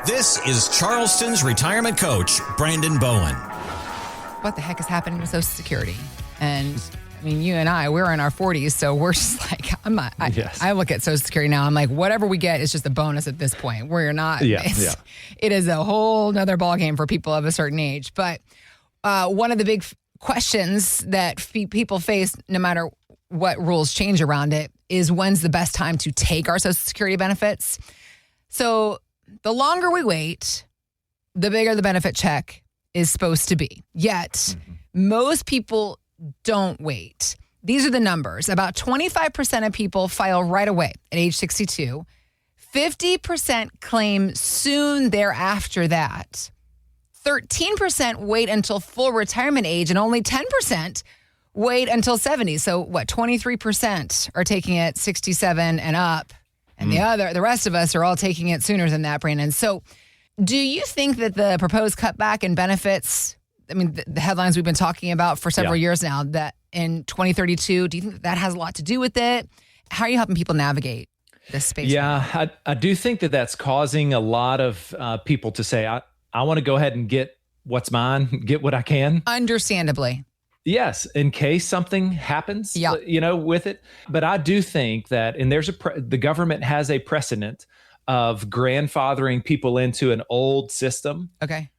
This is Charleston's retirement coach, Brandon Bowen. What the heck is happening with Social Security? And I mean, you and I, we're in our 40s, so we're just like, I look at Social Security now, I'm like, whatever we get is just a bonus at this point. We're not, it is a whole nother ballgame for people of a certain age. But one of the big questions that people face, no matter what rules change around it, is when's the best time to take our Social Security benefits? So the longer we wait, the bigger the benefit check is supposed to be. Yet, most people don't wait. These are the numbers. About 25% of people file right away at age 62. 50% claim soon thereafter that. 13% wait until full retirement age, and only 10% wait until 70. So 23% are taking it 67 and up. And the rest of us are all taking it sooner than that, Brandon. So do you think that the proposed cutback in benefits, I mean, the headlines we've been talking about for several years now, that in 2032, do you think that has a lot to do with it? How are you helping people navigate this space? Yeah, I do think that that's causing a lot of people to say, I want to go ahead and get what's mine, get what I can. Understandably. Yes, in case something happens, with it. But I do think that, and the government has a precedent of grandfathering people into an old system. Okay.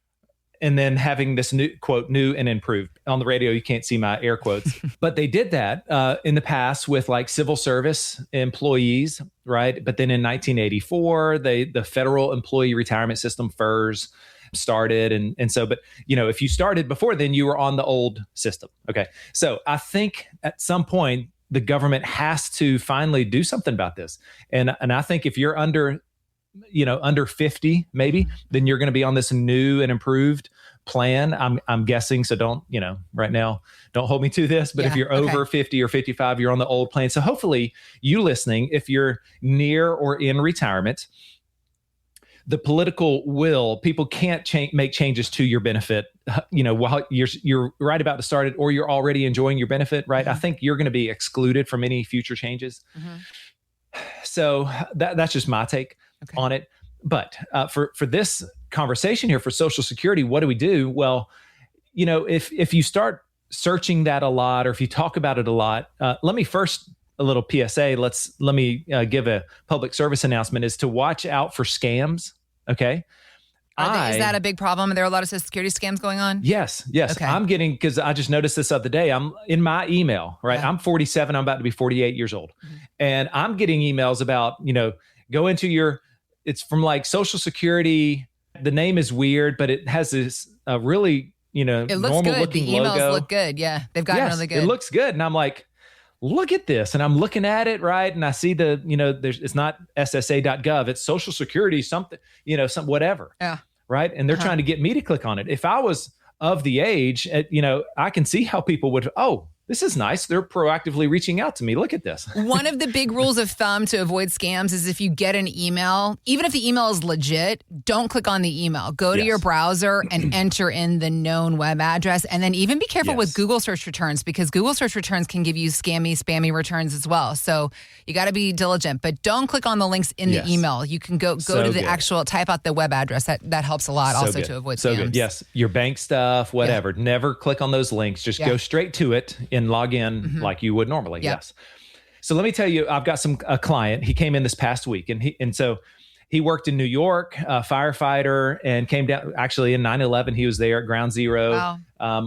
And then having this new, quote, new and improved. On the radio, you can't see my air quotes. But they did that in the past with like civil service employees, right? But then in 1984, the Federal Employee Retirement System, FERS, started. And so, but if you started before then, you were on the old system. Okay. So I think at some point the government has to finally do something about this. And I think if you're under 50, maybe, then you're going to be on this new and improved plan. I'm guessing. So don't, right now, don't hold me to this, but if you're over 50 or 55, you're on the old plan. So hopefully you listening, if you're near or in retirement, the political will, people can't make changes to your benefit, while you're right about to start it, or you're already enjoying your benefit, right? I think you're going to be excluded from any future changes. So that's just my take on it. But for this conversation here for Social Security, what do we do? Well, if you start searching that a lot, or if you talk about it a lot, let me first, a little PSA, let me give a public service announcement, is to watch out for scams. Okay. Is that a big problem? Are there a lot of Social Security scams going on? Yes. Okay. I'm getting, because I just noticed this other day, I'm in my email, right? Yeah. I'm 47, I'm about to be 48 years old. And I'm getting emails about, go into it's from like Social Security. The name is weird, but it has this really, it looks normal good. Looking the emails logo. Look good. Yeah. They've gotten really good. It looks good. And I'm like, look at this. And I'm looking at it, right? And I see it's not SSA.gov. It's Social Security, something, some whatever. Yeah. Right. And they're trying to get me to click on it. If I was of the age, I can see how people would, this is nice. They're proactively reaching out to me. Look at this. One of the big rules of thumb to avoid scams is if you get an email, even if the email is legit, don't click on the email. Go to your browser and enter in the known web address. And then even be careful with Google search returns, because Google search returns can give you spammy returns as well. So you got to be diligent, but don't click on the links in the email. You can go to the actual, type out the web address. That helps a lot to avoid scams. Good. Yes. Your bank stuff, whatever. Yeah. Never click on those links. Just go straight to it and log in like you would normally. Yes. So let me tell you, I've got a client. He came in this past week, and so he worked in New York, firefighter, and came down actually in 9/11. He was there at Ground Zero. Wow.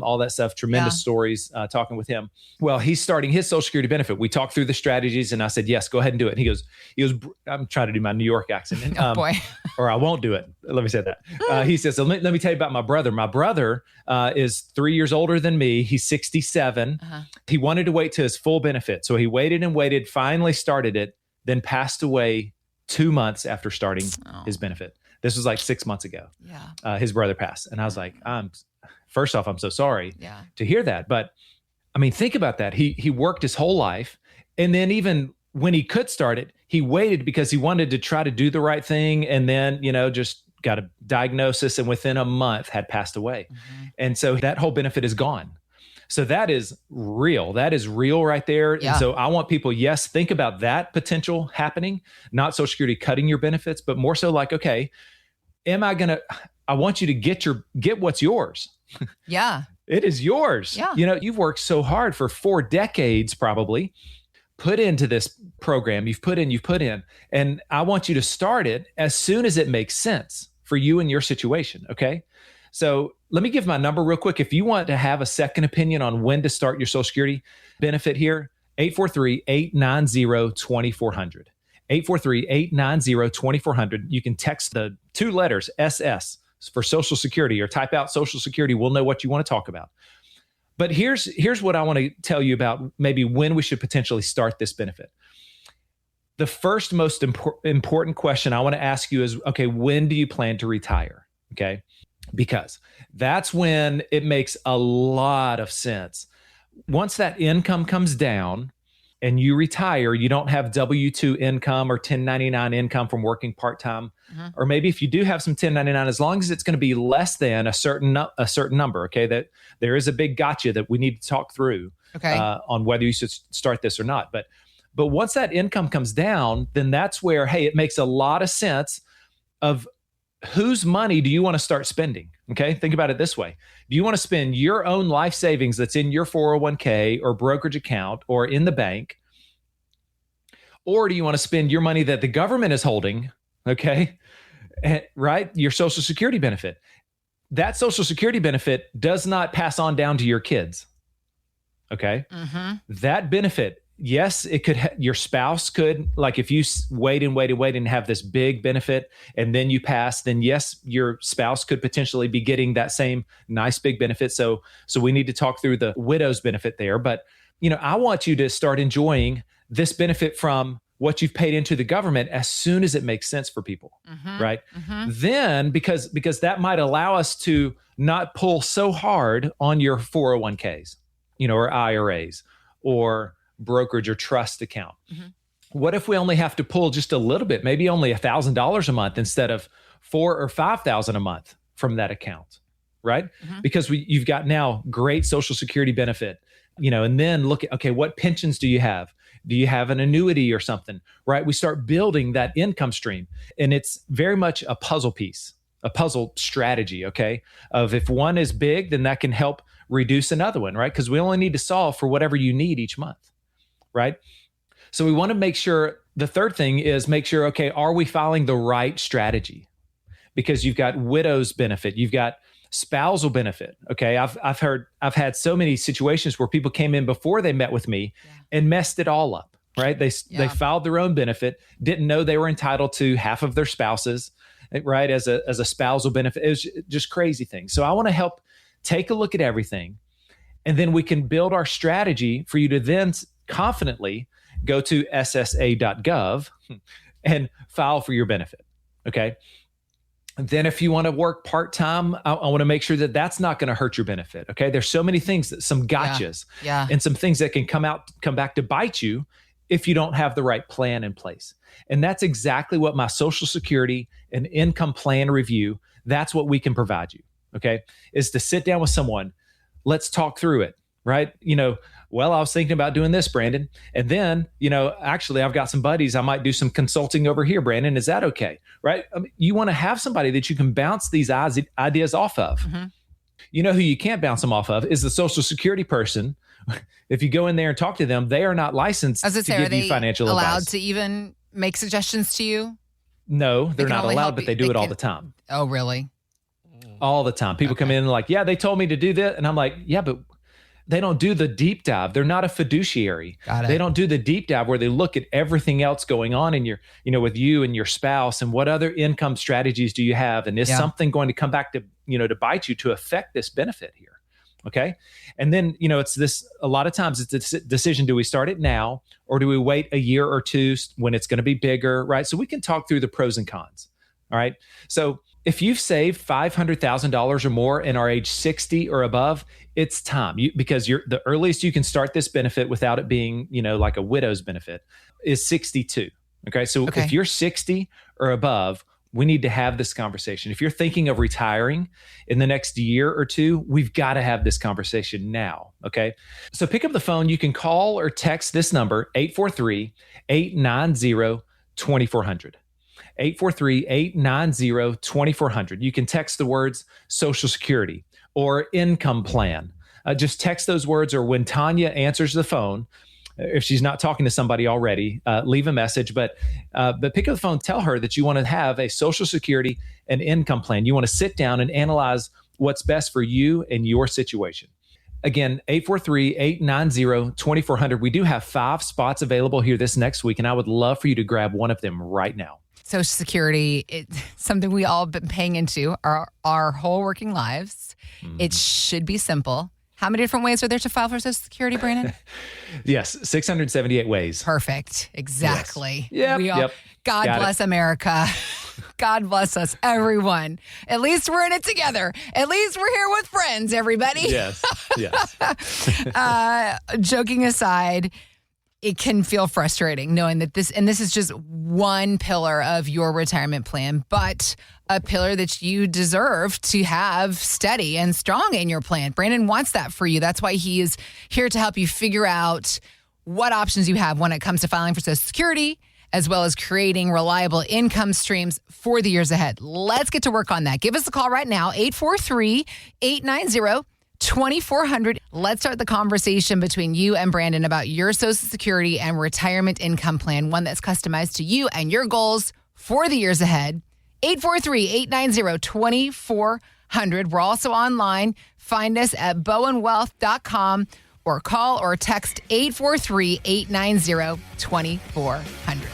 All that stuff. Tremendous stories talking with him. Well, he's starting his Social Security benefit. We talked through the strategies, and I said, yes, go ahead and do it. And he goes, I'm trying to do my New York accent. Oh boy. Or I won't do it. Let me say that. He says, so let me tell you about my brother. My brother is 3 years older than me. He's 67. He wanted to wait to his full benefit. So he waited and waited, finally started it, then passed away 2 months after starting his benefit. This was like 6 months ago. Yeah. His brother passed. And I was like, first off, I'm so sorry to hear that. But I mean, think about that. He worked his whole life. And then even when he could start it, he waited because he wanted to try to do the right thing. And then, just got a diagnosis and within a month had passed away. And so that whole benefit is gone. So that is real. That is real right there. Yeah. And so I want people, think about that potential happening, not Social Security cutting your benefits, but more so like, okay, I want you to get what's yours. Yeah. It is yours. Yeah. You've worked so hard for 4 decades, probably, put into this program. You've put in, and I want you to start it as soon as it makes sense for you and your situation. Okay. So let me give my number real quick. If you want to have a second opinion on when to start your Social Security benefit here, 843-890-2400. 843-890-2400. You can text the 2 letters SS for Social Security, or type out Social Security. We'll know what you want to talk about. But here's what I want to tell you about maybe when we should potentially start this benefit. The first most important question I want to ask you is, okay, when do you plan to retire? Okay. Because that's when it makes a lot of sense. Once that income comes down and you retire, you don't have W-2 income or 1099 income from working part-time, or maybe if you do have some 1099, as long as it's going to be less than a certain number, okay, that there is a big gotcha that we need to talk through on whether you should start this or not. But once that income comes down, then that's where, hey, it makes a lot of sense of whose money do you want to start spending? Okay, think about it this way. Do you want to spend your own life savings that's in your 401k or brokerage account or in the bank? Or do you want to spend your money that the government is holding, okay, right? Your Social Security benefit. That Social Security benefit does not pass on down to your kids, okay? That benefit, yes, it could. Your spouse could, like if you wait and have this big benefit, and then you pass, then yes, your spouse could potentially be getting that same nice big benefit. So we need to talk through the widow's benefit there. But I want you to start enjoying this benefit from what you've paid into the government as soon as it makes sense for people, right? Then because that might allow us to not pull so hard on your 401ks, or IRAs or brokerage or trust account. What if we only have to pull just a little bit, maybe only $1,000 a month instead of $4,000 or $5,000 a month from that account, right? Because you've got now great Social Security benefit, and then look at, okay, what pensions do you have? Do you have an annuity or something, right? We start building that income stream, and it's very much a puzzle piece, a puzzle strategy, okay? Of if one is big, then that can help reduce another one, right? Because we only need to solve for whatever you need each month. Right? So we want to make sure, the third thing is make sure, okay, are we following the right strategy? Because you've got widow's benefit, you've got spousal benefit. Okay. I've had so many situations where people came in before they met with me and messed it all up, right? They filed their own benefit, didn't know they were entitled to half of their spouses, right? As a spousal benefit. It was just crazy things. So I want to help take a look at everything, and then we can build our strategy for you to then confidently go to ssa.gov and file for your benefit. Okay. Then if you want to work part-time, I want to make sure that that's not going to hurt your benefit. Okay. There's so many things, some gotchas and some things that can come back to bite you if you don't have the right plan in place. And that's exactly what my Social Security and income plan review, that's what we can provide you. Okay. Is to sit down with someone. Let's talk through it. Right. Well, I was thinking about doing this, Brandon. And then, actually, I've got some buddies. I might do some consulting over here, Brandon. Is that okay? Right. I mean, you want to have somebody that you can bounce these ideas off of. Who you can't bounce them off of is the Social Security person. If you go in there and talk to them, they are not licensed to give you financial advice. Allowed to even make suggestions to you? No, they're not allowed, but they do it all the time. Oh, really? All the time. People come in and like, yeah, they told me to do that. And I'm like, yeah, but they don't do the deep dive. They're not a fiduciary. They don't do the deep dive where they look at everything else going on in your, with you and your spouse, and what other income strategies do you have? And is something going to come back to, to bite you to affect this benefit here? Okay. And then, it's this, a lot of times it's a decision. Do we start it now, or do we wait a year or two when it's going to be bigger? Right. So we can talk through the pros and cons. All right. So if you've saved $500,000 or more and are age 60 or above, it's time, because the earliest you can start this benefit without it being, like a widow's benefit is 62. Okay. So if you're 60 or above, we need to have this conversation. If you're thinking of retiring in the next year or two, we've got to have this conversation now. Okay. So pick up the phone. You can call or text this number, 843-890-2400. 843-890-2400. You can text the words Social Security or income plan. Just text those words, or when Tanya answers the phone, if she's not talking to somebody already, leave a message. But pick up the phone, tell her that you want to have a Social Security and income plan. You want to sit down and analyze what's best for you and your situation. Again, 843-890-2400. We do have 5 spots available here this next week, and I would love for you to grab one of them right now. Social Security, it's something we all been paying into our whole working lives. It should be simple. How many different ways are there to file for Social Security, Brandon? Yes, 678 ways. Perfect. Exactly. Yes. God bless America. God bless us, everyone. At least we're in it together. At least we're here with friends, everybody. Yes. Joking aside, it can feel frustrating knowing that this is just one pillar of your retirement plan, but a pillar that you deserve to have steady and strong in your plan. Brandon wants that for you. That's why he is here to help you figure out what options you have when it comes to filing for Social Security, as well as creating reliable income streams for the years ahead. Let's get to work on that. Give us a call right now, 843-890-2400. Let's start the conversation between you and Brandon about your Social Security and retirement income plan, one that's customized to you and your goals for the years ahead. 843-890-2400. We're also online. Find us at bowenwealth.com or call or text 843-890-2400.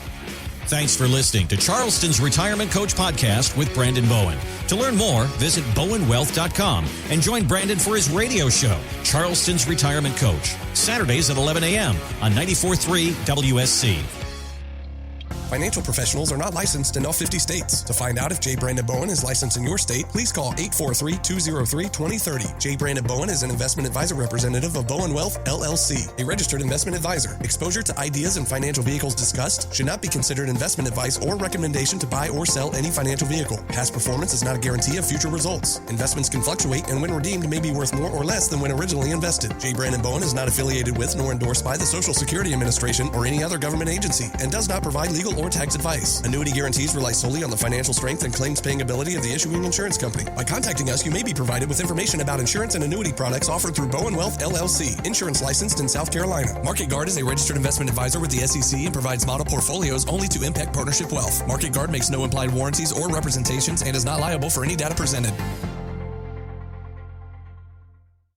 Thanks for listening to Charleston's Retirement Coach Podcast with Brandon Bowen. To learn more, visit bowenwealth.com and join Brandon for his radio show, Charleston's Retirement Coach, Saturdays at 11 a.m. on 94.3 WSC. Financial professionals are not licensed in all 50 states. To find out if J. Brandon Bowen is licensed in your state, please call 843-203-2030. J. Brandon Bowen is an investment advisor representative of Bowen Wealth, LLC, a registered investment advisor. Exposure to ideas and financial vehicles discussed should not be considered investment advice or recommendation to buy or sell any financial vehicle. Past performance is not a guarantee of future results. Investments can fluctuate, and when redeemed may be worth more or less than when originally invested. J. Brandon Bowen is not affiliated with nor endorsed by the Social Security Administration or any other government agency and does not provide legal or tax advice. Annuity guarantees rely solely on the financial strength and claims paying ability of the issuing insurance company. By contacting us, you may be provided with information about insurance and annuity products offered through Bowen Wealth, LLC, insurance licensed in South Carolina. Market Guard is a registered investment advisor with the SEC and provides model portfolios only to Impact Partnership Wealth. Market Guard makes no implied warranties or representations and is not liable for any data presented.